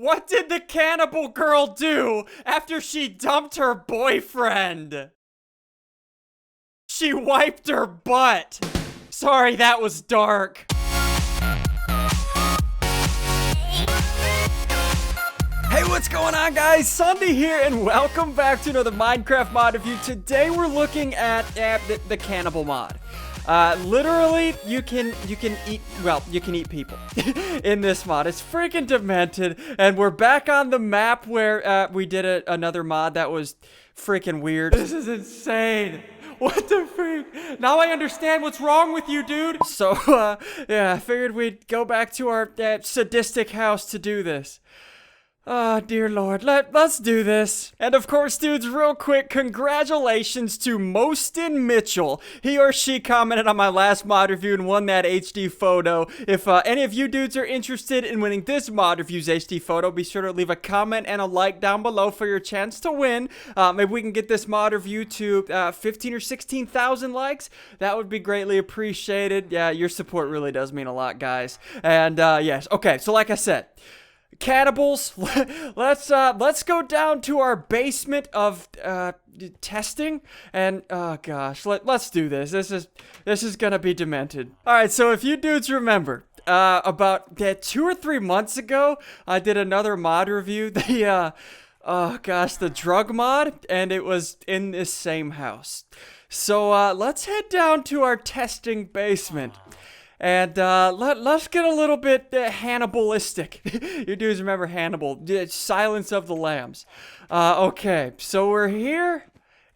What did the cannibal girl do after she dumped her boyfriend? She wiped her butt. Sorry, that was dark. Hey, what's going on, guys? SSundee here, and welcome back to another Minecraft mod review. Today we're looking at the cannibal mod. Literally, you can eat people in this mod. It's freaking demented, and we're back on the map where we did another mod that was freaking weird. This is insane. What the freak? Now I understand what's wrong with you, dude. So, yeah, I figured we'd go back to our sadistic house to do this. Oh, dear Lord, let's do this. And of course, dudes, real quick, congratulations to Mostin Mitchell. He or she commented on my last mod review and won that HD photo. If any of you dudes are interested in winning this mod review's HD photo, be sure to leave a comment and a like down below for your chance to win. Maybe we can get this mod review to 15 or 16,000 likes. That would be greatly appreciated. Yeah, your support really does mean a lot, guys. And yes, okay, so like I said, cannibals, let's go down to our basement of testing, and oh gosh, let's do this. This is gonna be demented. All right, so if you dudes remember, about 2 or 3 months ago, I did another mod review, oh gosh, the drug mod, and it was in this same house. So let's head down to our testing basement. And let's get a little bit Hannibalistic. You dudes remember Hannibal, Silence of the Lambs. Okay, so we're here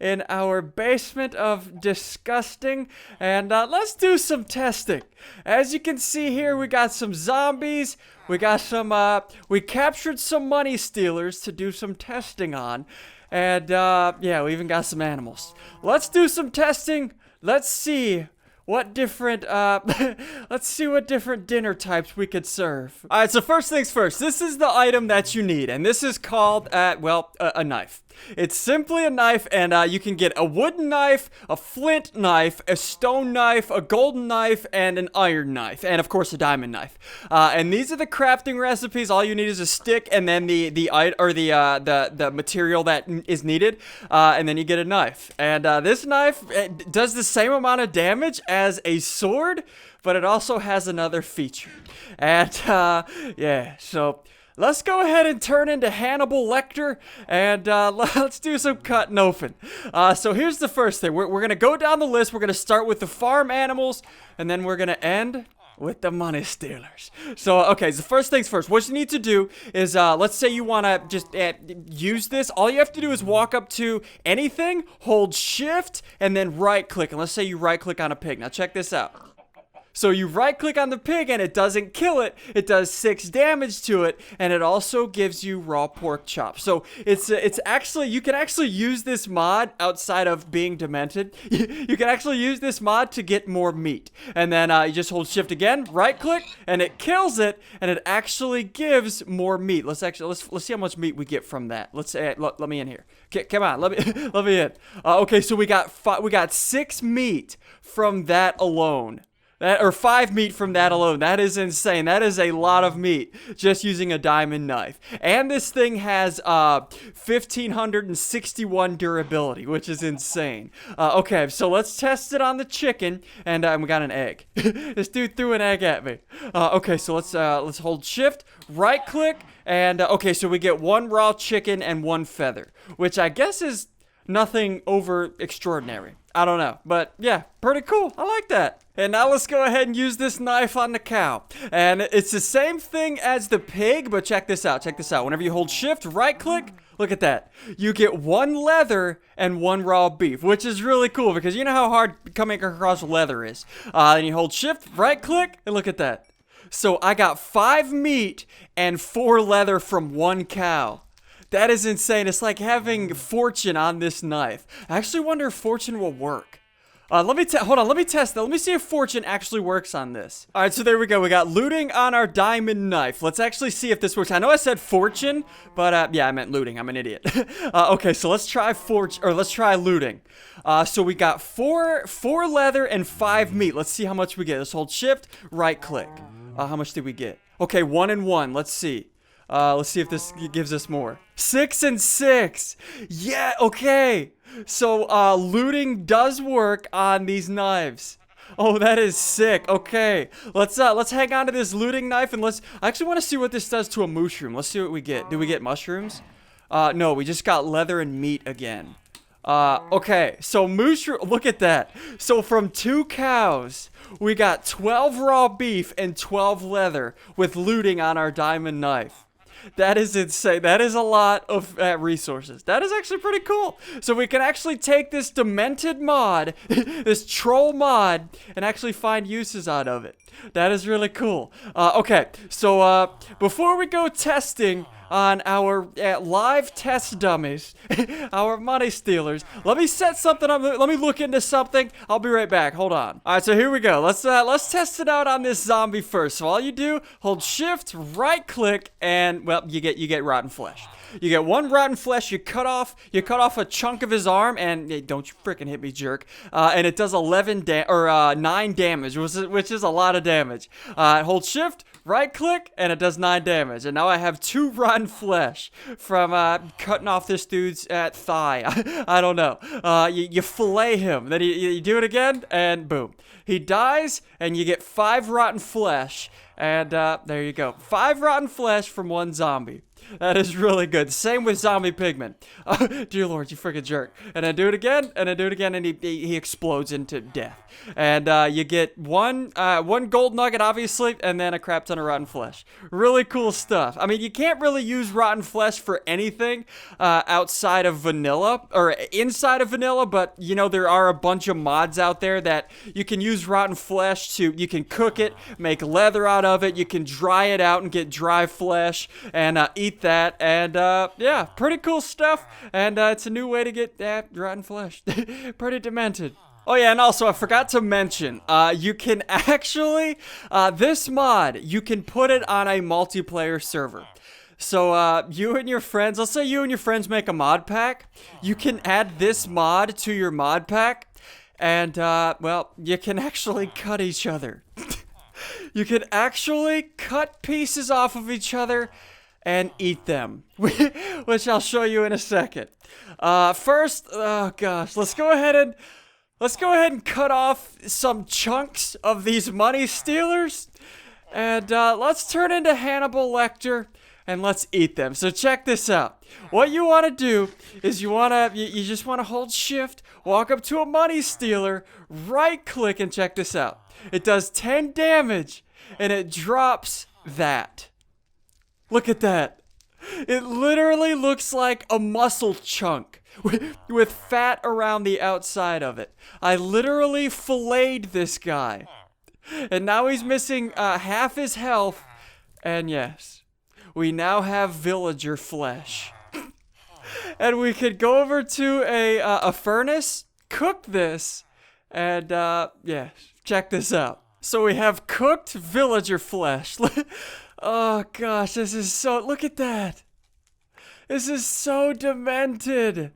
in our basement of disgusting, and let's do some testing. As you can see here, we got some zombies, we got some, we captured some money stealers to do some testing on, and yeah, we even got some animals. Let's do some testing. Let's see what different, let's see what different dinner types we could serve. All right, so first things first, this is the item that you need, and this is called, well, a knife. It's simply a knife, and you can get a wooden knife, a flint knife, a stone knife, a golden knife, and an iron knife, and of course a diamond knife. And these are the crafting recipes. All you need is a stick, and then the material that is needed, and then you get a knife. And this knife does the same amount of damage as a sword, but it also has another feature. And yeah, so let's go ahead and turn into Hannibal Lecter, and let's do some cutting open. So here's the first thing. We're going to go down the list. We're going to start with the farm animals, and then we're going to end with the money stealers. So, okay, so first things first. What you need to do is, let's say you want to just use this. All you have to do is walk up to anything, hold shift, and then right-click. And let's say you right-click on a pig. Now, check this out. So you right-click on the pig and it doesn't kill it. It does 6 damage to it, and it also gives you raw pork chops. So it's actually, you can actually use this mod outside of being demented. You can actually use this mod to get more meat. And then you just hold shift again, right-click, and it kills it, and it actually gives more meat. Let's see how much meat we get from that. Let's let me in here. Come on, let me in. Okay, so we got 6 meat from that alone. Or 5 meat from that alone. That is insane. That is a lot of meat just using a diamond knife. And this thing has 1,561 durability, which is insane. Okay, so let's test it on the chicken, and we got an egg. This dude threw an egg at me. Okay, so let's hold shift, right click, and okay, so we get 1 raw chicken and 1 feather, which I guess is nothing over extraordinary. I don't know, but yeah, pretty cool. I like that. And now let's go ahead and use this knife on the cow. And it's the same thing as the pig, but check this out. Check this out. Whenever you hold shift, right click, look at that. You get 1 leather and 1 raw beef, which is really cool because you know how hard coming across leather is. And you hold shift, right click, and look at that. So I got 5 meat and 4 leather from 1 cow. That is insane. It's like having fortune on this knife. I actually wonder if fortune will work. Hold on, let me test that. Let me see if fortune actually works on this. All right, so there we go. We got looting on our diamond knife. Let's actually see if this works. I know I said fortune, but yeah, I meant looting. I'm an idiot. Okay, so let's try let's try looting. So we got four leather and 5 meat. Let's see how much we get. Let's hold shift, right click. How much did we get? Okay, 1 and 1. Let's see. Let's see if this gives us more. 6 and 6. Yeah, okay. So, looting does work on these knives. Oh, that is sick. Okay, let's hang on to this looting knife and I actually want to see what this does to a mushroom. Let's see what we get. Do we get mushrooms? No, we just got leather and meat again. Okay, so mushroom, look at that. So from 2 cows, we got 12 raw beef and 12 leather with looting on our diamond knife. That is insane. That is a lot of resources. That is actually pretty cool. So we can actually take this demented mod, this troll mod, and actually find uses out of it. That is really cool. Okay, so before we go testing on our live test dummies, our money stealers, let me set something up. Let me look into something. I'll be right back. Hold on. All right, so here we go. Let's test it out on this zombie first. So all you do, hold shift, right click, and well, you get rotten flesh. You get 1 rotten flesh. You cut off a chunk of his arm, and hey, don't you freaking hit me, jerk. And it does 9 damage, which is a lot of damage. Hold shift, right click, and it does 9 damage. And now I have 2 rotten flesh from cutting off this dude's thigh. I don't know. You fillet him, then you do it again, and boom, he dies, and you get 5 rotten flesh. And there you go, 5 rotten flesh from 1 zombie. That is really good. Same with zombie pigmen. Dear Lord, you freaking jerk. And I do it again, and he explodes into death. And you get one gold nugget, obviously, and then a crap ton of rotten flesh. Really cool stuff. I mean, you can't really use rotten flesh for anything outside of vanilla, or inside of vanilla, but, you know, there are a bunch of mods out there that you can use rotten flesh you can cook it, make leather out of it, you can dry it out and get dry flesh, and eat that, and yeah, pretty cool stuff, and it's a new way to get rotten flesh. Pretty demented. Oh yeah, and also I forgot to mention, you can actually, this mod, you can put it on a multiplayer server. So, you and your friends, let's say you and your friends make a mod pack, you can add this mod to your mod pack, and, well, you can actually cut each other. You can actually cut pieces off of each other and eat them, which I'll show you in a second. First, oh gosh, let's go ahead and cut off some chunks of these money stealers, and let's turn into Hannibal Lecter and let's eat them. So check this out. What you want to do is you just want to hold shift, walk up to a money stealer, right click, and check this out. It does 10 damage and it drops that. Look at that. It literally looks like a muscle chunk with fat around the outside of it. I literally filleted this guy. And now he's missing half his health. And yes, we now have villager flesh. And we could go over to a furnace, cook this, and yeah, check this out. So we have cooked villager flesh. Oh gosh, this is so, look at that. This is so demented.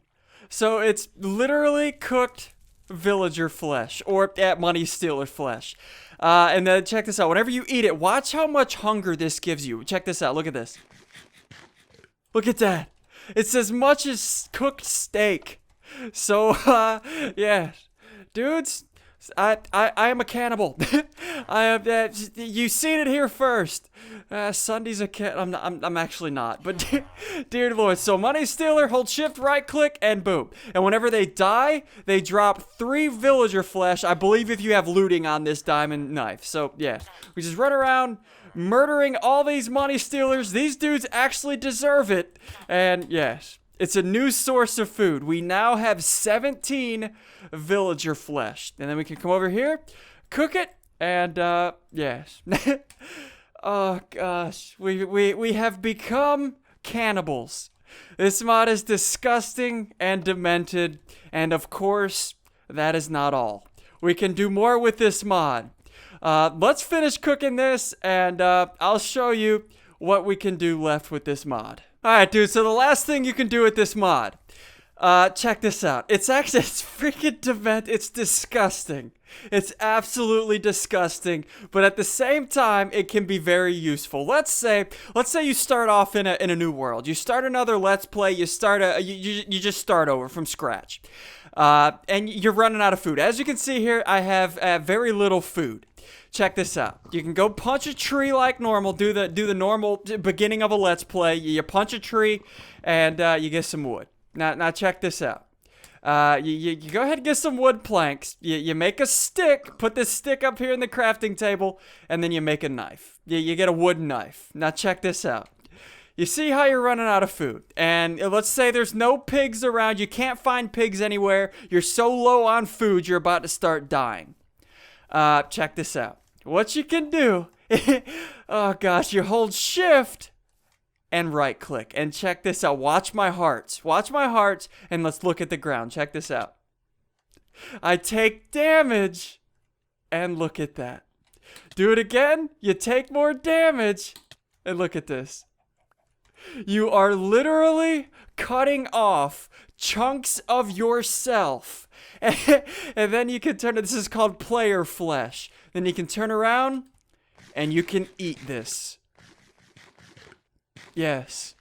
So it's literally cooked villager flesh, or money stealer flesh. And then check this out. Whenever you eat it, watch how much hunger this gives you. Check this out. Look at this. Look at that. It's as much as cooked steak. So, yeah. Dudes, I am a cannibal. I have you've seen it here first. SSundee's a cat. I'm actually not. But dear Lord, so money stealer, hold shift, right click, and boom. And whenever they die, they drop 3 villager flesh. I believe if you have looting on this diamond knife. So yeah, we just run around murdering all these money stealers. These dudes actually deserve it. And yes, it's a new source of food. We now have 17 villager flesh. And then we can come over here, cook it, and yes. Oh gosh, we have become cannibals. This mod is disgusting and demented, and of course, that is not all. We can do more with this mod. Let's finish cooking this, and I'll show you what we can do left with this mod. Alright, dude, so the last thing you can do with this mod. Check this out. It's freaking dement. It's disgusting. It's absolutely disgusting, but at the same time, it can be very useful. Let's say you start off in a new world. You start another Let's Play. You just start over from scratch, and you're running out of food. As you can see here, I have very little food. Check this out. You can go punch a tree like normal. Do the normal beginning of a Let's Play. You punch a tree, and you get some wood. Now check this out. You go ahead and get some wood planks. You make a stick. Put this stick up here in the crafting table, and then you make a knife. You get a wooden knife. Now check this out. You see how you're running out of food, and let's say there's no pigs around. You can't find pigs anywhere. You're so low on food, you're about to start dying. Check this out. What you can do, oh gosh, you hold shift and right click, and check this out. Watch my hearts, and let's look at the ground. Check this out. I take damage, and look at that. Do it again, you take more damage, and look at this. You are literally cutting off chunks of yourself. And then you can turn it, this is called player flesh. Then you can turn around and you can eat this. Yes.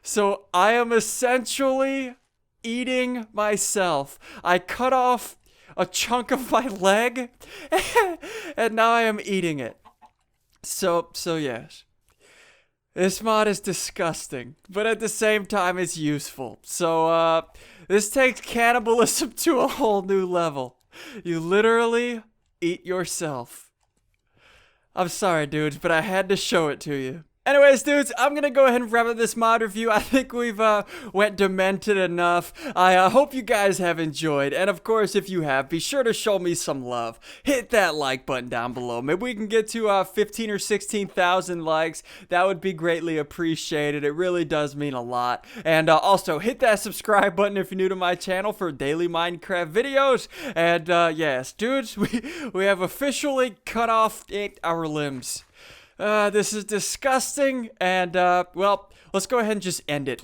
So I am essentially eating myself. I cut off a chunk of my leg and now I am eating it. So yes. This mod is disgusting, but at the same time, it's useful. So, this takes cannibalism to a whole new level. You literally eat yourself. I'm sorry, dudes, but I had to show it to you. Anyways, dudes, I'm gonna go ahead and wrap up this mod review. I think we've went demented enough. I hope you guys have enjoyed, and of course, if you have, be sure to show me some love. Hit that like button down below. Maybe we can get to 15 or 16,000 likes. That would be greatly appreciated. It really does mean a lot. And also, hit that subscribe button if you're new to my channel for daily Minecraft videos. And yes, dudes, we have officially cut off our limbs. This is disgusting, and, well, let's go ahead and just end it.